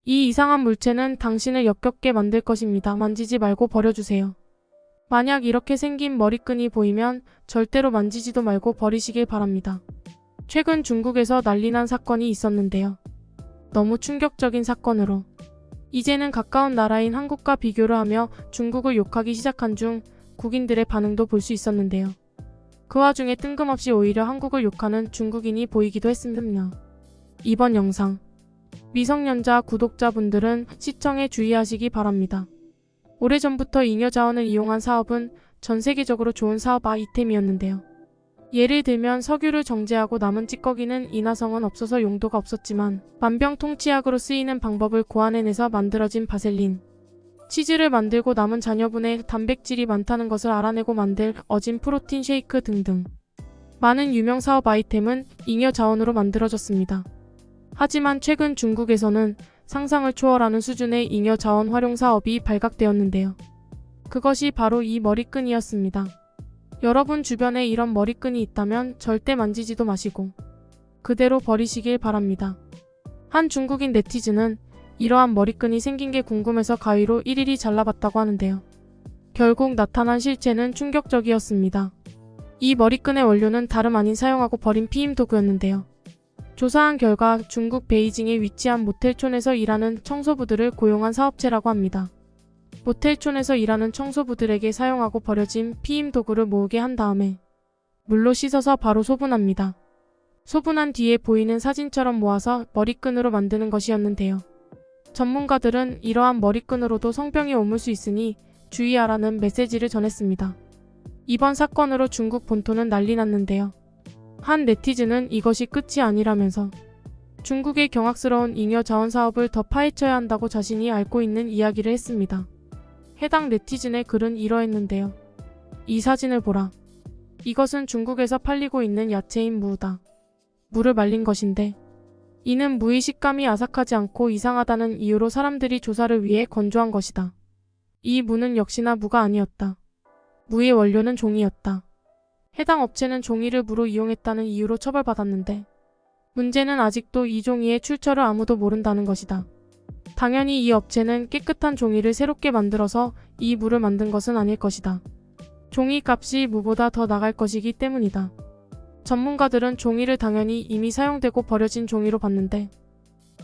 이 이상한 물체는 당신을 역겹게 만들 것입니다. 만지지 말고 버려주세요. 만약 이렇게 생긴 머리끈이 보이면 절대로 만지지도 말고 버리시길 바랍니다. 최근 중국에서 난리난 사건이 있었는데요. 너무 충격적인 사건으로 이제는 가까운 나라인 한국과 비교를 하며 중국을 욕하기 시작한 중 국인들의 반응도 볼 수 있었는데요. 그 와중에 뜬금없이 오히려 한국을 욕하는 중국인이 보이기도 했습니다. 이번 영상 미성년자 구독자분들은 시청에 주의하시기 바랍니다. 오래전부터 잉여 자원을 이용한 사업은 전 세계적으로 좋은 사업 아이템이었는데요. 예를 들면 석유를 정제하고 남은 찌꺼기는 인화성은 없어서 용도가 없었지만 만병통치약으로 쓰이는 방법을 고안해내서 만들어진 바셀린, 치즈를 만들고 남은 잔여분에 단백질이 많다는 것을 알아내고 만들 어진 프로틴 쉐이크 등등 많은 유명 사업 아이템은 잉여 자원으로 만들어졌습니다. 하지만 최근 중국에서는 상상을 초월하는 수준의 잉여 자원 활용 사업이 발각되었는데요. 그것이 바로 이 머리끈이었습니다. 여러분 주변에 이런 머리끈이 있다면 절대 만지지도 마시고 그대로 버리시길 바랍니다. 한 중국인 네티즌은 이러한 머리끈이 생긴 게 궁금해서 가위로 일일이 잘라봤다고 하는데요. 결국 나타난 실체는 충격적이었습니다. 이 머리끈의 원료는 다름 아닌 사용하고 버린 피임 도구였는데요. 조사한 결과 중국 베이징에 위치한 모텔촌에서 일하는 청소부들을 고용한 사업체라고 합니다. 모텔촌에서 일하는 청소부들에게 사용하고 버려진 피임 도구를 모으게 한 다음에 물로 씻어서 바로 소분합니다. 소분한 뒤에 보이는 사진처럼 모아서 머리끈으로 만드는 것이었는데요. 전문가들은 이러한 머리끈으로도 성병이 옮을 수 있으니 주의하라는 메시지를 전했습니다. 이번 사건으로 중국 본토는 난리 났는데요. 한 네티즌은 이것이 끝이 아니라면서 중국의 경악스러운 잉여 자원 사업을 더 파헤쳐야 한다고 자신이 앓고 있는 이야기를 했습니다. 해당 네티즌의 글은 이러했는데요. 이 사진을 보라. 이것은 중국에서 팔리고 있는 야채인 무다. 무를 말린 것인데 이는 무의 식감이 아삭하지 않고 이상하다는 이유로 사람들이 조사를 위해 건조한 것이다. 이 무는 역시나 무가 아니었다. 무의 원료는 종이였다. 해당 업체는 종이를 무로 이용했다는 이유로 처벌받았는데 문제는 아직도 이 종이의 출처를 아무도 모른다는 것이다. 당연히 이 업체는 깨끗한 종이를 새롭게 만들어서 이 무를 만든 것은 아닐 것이다. 종이 값이 무보다 더 나갈 것이기 때문이다. 전문가들은 종이를 당연히 이미 사용되고 버려진 종이로 봤는데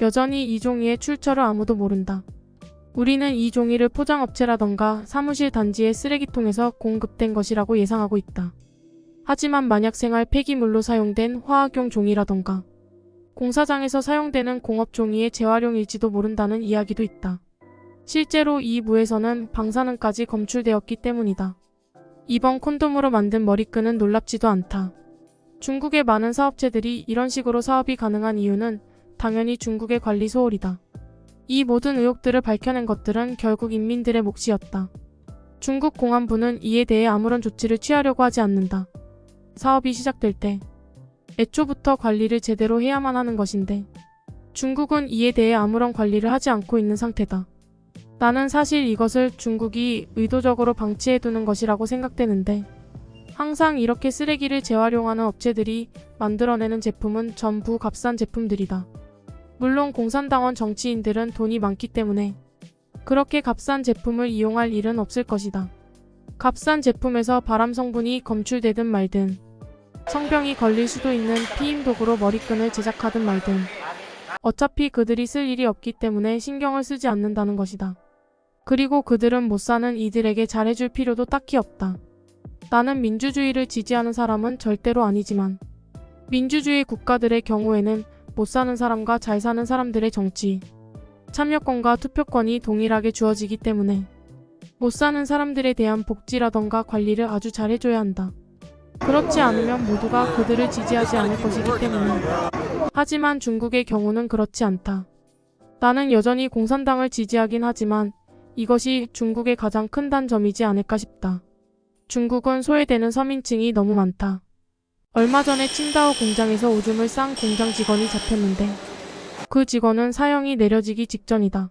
여전히 이 종이의 출처를 아무도 모른다. 우리는 이 종이를 포장업체라던가 사무실 단지의 쓰레기통에서 공급된 것이라고 예상하고 있다. 하지만 만약 생활 폐기물로 사용된 화학용 종이라던가 공사장에서 사용되는 공업 종이의 재활용일지도 모른다는 이야기도 있다. 실제로 이 무에서는 방사능까지 검출되었기 때문이다. 이번 콘돔으로 만든 머리끈은 놀랍지도 않다. 중국의 많은 사업체들이 이런 식으로 사업이 가능한 이유는 당연히 중국의 관리 소홀이다. 이 모든 의혹들을 밝혀낸 것들은 결국 인민들의 몫이었다. 중국 공안부는 이에 대해 아무런 조치를 취하려고 하지 않는다. 사업이 시작될 때 애초부터 관리를 제대로 해야만 하는 것인데 중국은 이에 대해 아무런 관리를 하지 않고 있는 상태다. 나는 사실 이것을 중국이 의도적으로 방치해두는 것이라고 생각되는데 항상 이렇게 쓰레기를 재활용하는 업체들이 만들어내는 제품은 전부 값싼 제품들이다. 물론 공산당원 정치인들은 돈이 많기 때문에 그렇게 값싼 제품을 이용할 일은 없을 것이다. 값싼 제품에서 발암 성분이 검출되든 말든 성병이 걸릴 수도 있는 피임 도구로 머리끈을 제작하든 말든 어차피 그들이 쓸 일이 없기 때문에 신경을 쓰지 않는다는 것이다. 그리고 그들은 못 사는 이들에게 잘해줄 필요도 딱히 없다. 나는 민주주의를 지지하는 사람은 절대로 아니지만 민주주의 국가들의 경우에는 못 사는 사람과 잘 사는 사람들의 정치, 참여권과 투표권이 동일하게 주어지기 때문에 못 사는 사람들에 대한 복지라던가 관리를 아주 잘 해줘야 한다. 그렇지 않으면 모두가 그들을 지지하지 않을 것이기 때문에. 하지만 중국의 경우는 그렇지 않다. 나는 여전히 공산당을 지지하긴 하지만 이것이 중국의 가장 큰 단점이지 않을까 싶다. 중국은 소외되는 서민층이 너무 많다. 얼마 전에 칭다오 공장에서 오줌을 싼 공장 직원이 잡혔는데 그 직원은 사형이 내려지기 직전이다.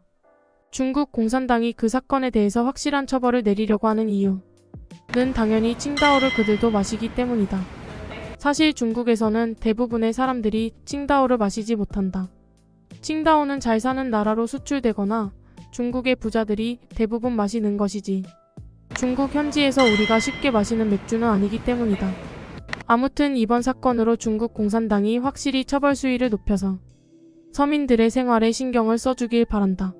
중국 공산당이 그 사건에 대해서 확실한 처벌을 내리려고 하는 이유는 당연히 칭다오를 그들도 마시기 때문이다. 사실 중국에서는 대부분의 사람들이 칭다오를 마시지 못한다. 칭다오는 잘 사는 나라로 수출되거나 중국의 부자들이 대부분 마시는 것이지. 중국 현지에서 우리가 쉽게 마시는 맥주는 아니기 때문이다. 아무튼 이번 사건으로 중국 공산당이 확실히 처벌 수위를 높여서 서민들의 생활에 신경을 써주길 바란다.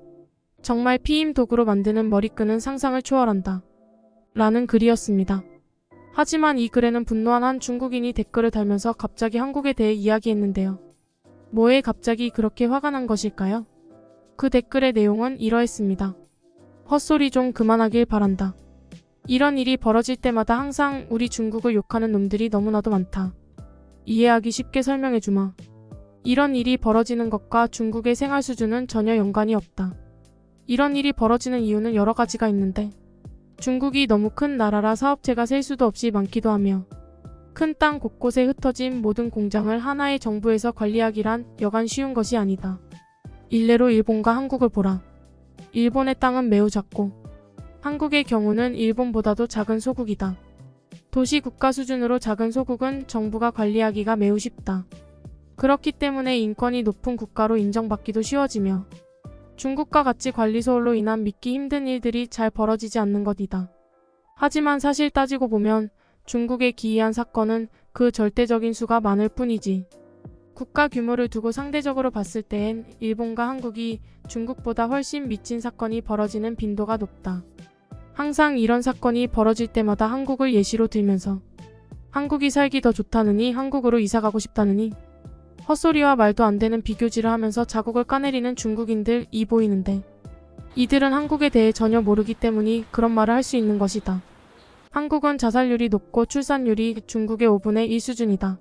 정말 피임 도구로 만드는 머리끈은 상상을 초월한다. 라는 글이었습니다. 하지만 이 글에는 분노한 한 중국인이 댓글을 달면서 갑자기 한국에 대해 이야기했는데요. 뭐에 갑자기 그렇게 화가 난 것일까요? 그 댓글의 내용은 이러했습니다. 헛소리 좀 그만하길 바란다. 이런 일이 벌어질 때마다 항상 우리 중국을 욕하는 놈들이 너무나도 많다. 이해하기 쉽게 설명해주마. 이런 일이 벌어지는 것과 중국의 생활 수준은 전혀 연관이 없다. 이런 일이 벌어지는 이유는 여러 가지가 있는데 중국이 너무 큰 나라라 사업체가 셀 수도 없이 많기도 하며 큰 땅 곳곳에 흩어진 모든 공장을 하나의 정부에서 관리하기란 여간 쉬운 것이 아니다. 일례로 일본과 한국을 보라. 일본의 땅은 매우 작고 한국의 경우는 일본보다도 작은 소국이다. 도시 국가 수준으로 작은 소국은 정부가 관리하기가 매우 쉽다. 그렇기 때문에 인권이 높은 국가로 인정받기도 쉬워지며 중국과 같이 관리 소홀로 인한 믿기 힘든 일들이 잘 벌어지지 않는 것이다. 하지만 사실 따지고 보면 중국의 기이한 사건은 그 절대적인 수가 많을 뿐이지. 국가 규모를 두고 상대적으로 봤을 때엔 일본과 한국이 중국보다 훨씬 미친 사건이 벌어지는 빈도가 높다. 항상 이런 사건이 벌어질 때마다 한국을 예시로 들면서 한국이 살기 더 좋다느니 한국으로 이사가고 싶다느니 헛소리와 말도 안 되는 비교질을 하면서 자국을 까내리는 중국인들이 보이는데 이들은 한국에 대해 전혀 모르기 때문이 그런 말을 할 수 있는 것이다. 한국은 자살률이 높고 출산율이 중국의 5분의 1 수준이다.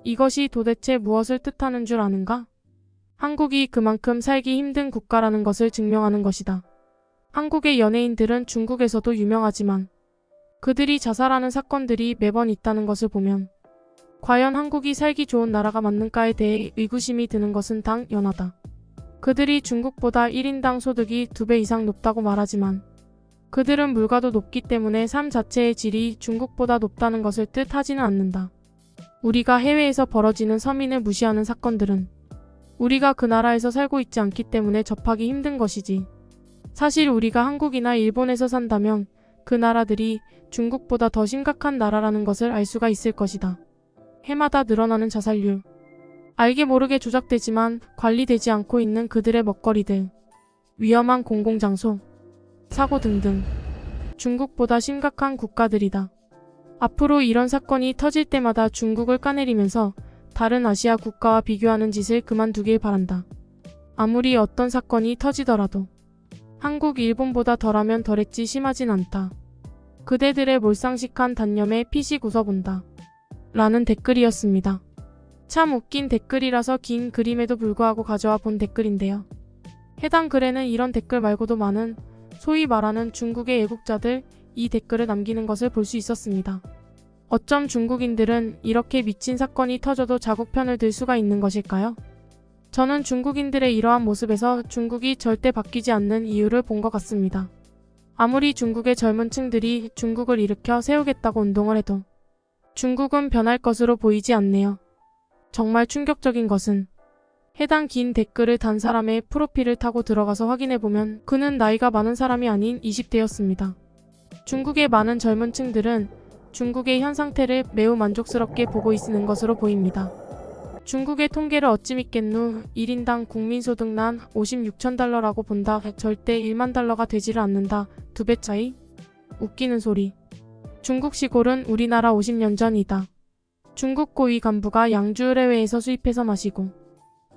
이것이 도대체 무엇을 뜻하는 줄 아는가? 한국이 그만큼 살기 힘든 국가라는 것을 증명하는 것이다. 한국의 연예인들은 중국에서도 유명하지만 그들이 자살하는 사건들이 매번 있다는 것을 보면 과연 한국이 살기 좋은 나라가 맞는가에 대해 의구심이 드는 것은 당연하다. 그들이 중국보다 1인당 소득이 2배 이상 높다고 말하지만 그들은 물가도 높기 때문에 삶 자체의 질이 중국보다 높다는 것을 뜻하지는 않는다. 우리가 해외에서 벌어지는 서민을 무시하는 사건들은 우리가 그 나라에서 살고 있지 않기 때문에 접하기 힘든 것이지. 사실 우리가 한국이나 일본에서 산다면 그 나라들이 중국보다 더 심각한 나라라는 것을 알 수가 있을 것이다. 해마다 늘어나는 자살률, 알게 모르게 조작되지만 관리되지 않고 있는 그들의 먹거리들, 위험한 공공장소, 사고 등등 중국보다 심각한 국가들이다. 앞으로 이런 사건이 터질 때마다 중국을 까내리면서 다른 아시아 국가와 비교하는 짓을 그만두길 바란다. 아무리 어떤 사건이 터지더라도 한국, 일본보다 덜하면 덜했지 심하진 않다. 그대들의 몰상식한 단념에 피식 웃어본다. 라는 댓글이었습니다. 참 웃긴 댓글이라서 긴 그림에도 불구하고 가져와 본 댓글인데요. 해당 글에는 이런 댓글 말고도 많은 소위 말하는 중국의 애국자들 이 댓글을 남기는 것을 볼 수 있었습니다. 어쩜 중국인들은 이렇게 미친 사건이 터져도 자국 편을 들 수가 있는 것일까요? 저는 중국인들의 이러한 모습에서 중국이 절대 바뀌지 않는 이유를 본 것 같습니다. 아무리 중국의 젊은 층들이 중국을 일으켜 세우겠다고 운동을 해도 중국은 변할 것으로 보이지 않네요. 정말 충격적인 것은 해당 긴 댓글을 단 사람의 프로필을 타고 들어가서 확인해보면 그는 나이가 많은 사람이 아닌 20대였습니다. 중국의 많은 젊은 층들은 중국의 현 상태를 매우 만족스럽게 보고 있는 것으로 보입니다. 중국의 통계를 어찌 믿겠누? 1인당 국민소득난 56천 달러라고 본다. 절대 1만 달러가 되지를 않는다. 2배 차이? 웃기는 소리. 중국 시골은 우리나라 50년 전이다. 중국 고위 간부가 양주를 해외에서 수입해서 마시고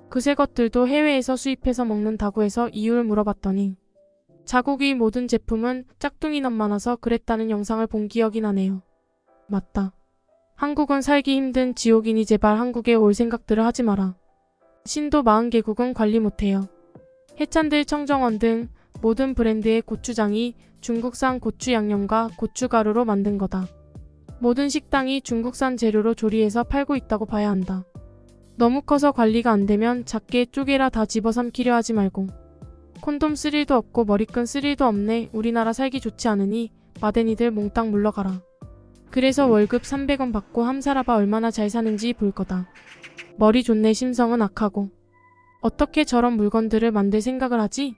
그새 것들도 해외에서 수입해서 먹는다고 해서 이유를 물어봤더니 자국의 모든 제품은 짝퉁이 남 많아서 그랬다는 영상을 본 기억이 나네요. 맞다. 한국은 살기 힘든 지옥이니 제발 한국에 올 생각들을 하지 마라. 신도 40개국은 관리 못해요. 해찬들 청정원 등 모든 브랜드의 고추장이 중국산 고추 양념과 고춧가루로 만든 거다. 모든 식당이 중국산 재료로 조리해서 팔고 있다고 봐야 한다. 너무 커서 관리가 안 되면 작게 쪼개라 다 집어삼키려 하지 말고 콘돔 쓸 일도 없고 머리끈 쓸 일도 없네. 우리나라 살기 좋지 않으니 마데니들 몽땅 물러가라. 그래서 월급 300원 받고 함 살아봐 얼마나 잘 사는지 볼 거다. 머리 좋네. 심성은 악하고 어떻게 저런 물건들을 만들 생각을 하지?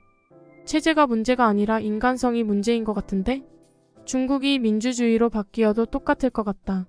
체제가 문제가 아니라 인간성이 문제인 것 같은데? 중국이 민주주의로 바뀌어도 똑같을 것 같다.